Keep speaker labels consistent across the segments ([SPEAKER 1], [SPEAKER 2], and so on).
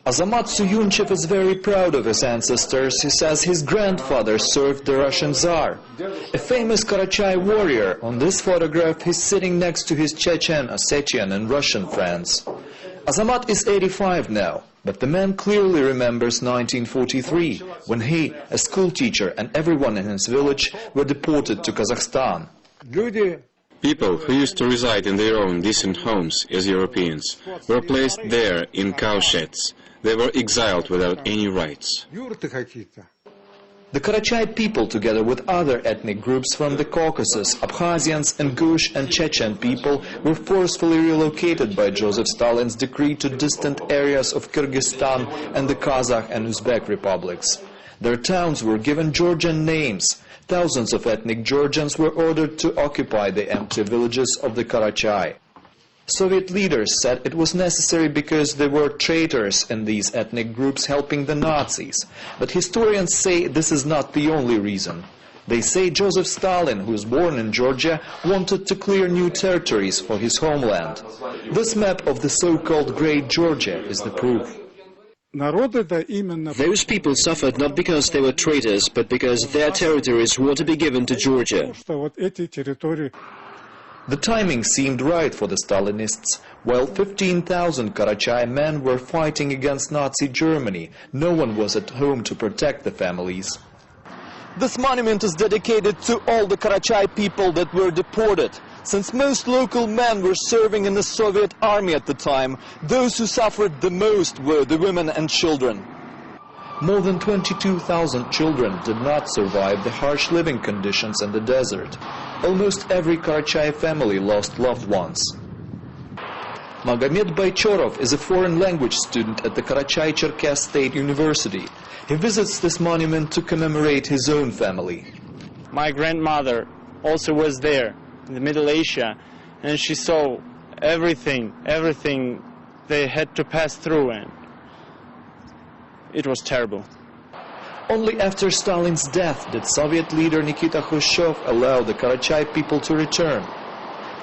[SPEAKER 1] Azamat Suyunchev is very proud of his ancestors. He says his grandfather served the Russian Tsar. A famous Karachay warrior, on this photograph he's sitting next to his Chechen, Ossetian and Russian friends. Azamat is 85 now, but the man clearly remembers 1943, when he, a school teacher and everyone in his village were deported to Kazakhstan.
[SPEAKER 2] People who used to reside in their own decent homes as Europeans were placed there in cowsheds. They were exiled without any rights.
[SPEAKER 1] The Karachay people, together with other ethnic groups from the Caucasus, Abkhazians, Ingush and Chechen people, were forcefully relocated by Joseph Stalin's decree to distant areas of Kyrgyzstan and the Kazakh and Uzbek republics. Their towns were given Georgian names. Thousands of ethnic Georgians were ordered to occupy the empty villages of the Karachay. Soviet leaders said it was necessary because there were traitors in these ethnic groups helping the Nazis. But historians say this is not the only reason. They say Joseph Stalin, who was born in Georgia, wanted to clear new territories for his homeland. This map of the so-called Great Georgia is the proof.
[SPEAKER 3] Those people suffered not because they were traitors, but because their territories were to be given to Georgia.
[SPEAKER 1] The timing seemed right for the Stalinists. While 15,000 Karachay men were fighting against Nazi Germany, no one was at home to protect the families. This monument is dedicated to all the Karachay people that were deported. Since most local men were serving in the Soviet army at the time, those who suffered the most were the women and children. More than 22,000 children did not survive the harsh living conditions in the desert. Almost every Karachay family lost loved ones. Magomed Baychorov is a foreign language student at the Karachay-Cherkess State University. He visits this monument to commemorate his own family.
[SPEAKER 4] My grandmother also was there in the Middle Asia, and she saw everything they had to pass through, and it was terrible.
[SPEAKER 1] Only after Stalin's death did Soviet leader Nikita Khrushchev allow the Karachay people to return.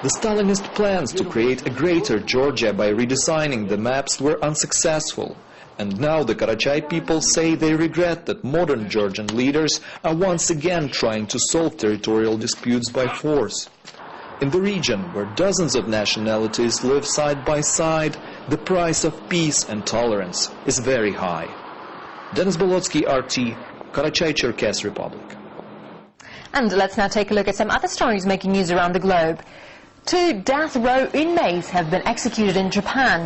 [SPEAKER 1] The Stalinist plans to create a greater Georgia by redesigning the maps were unsuccessful. And now the Karachay people say they regret that modern Georgian leaders are once again trying to solve territorial disputes by force. In the region, where dozens of nationalities live side by side, the price of peace and tolerance is very high. Denis Bolotsky, RT, Karachay-Cherkess Republic.
[SPEAKER 5] And let's now take a look at some other stories making news around the globe. 2 death row inmates have been executed in Japan.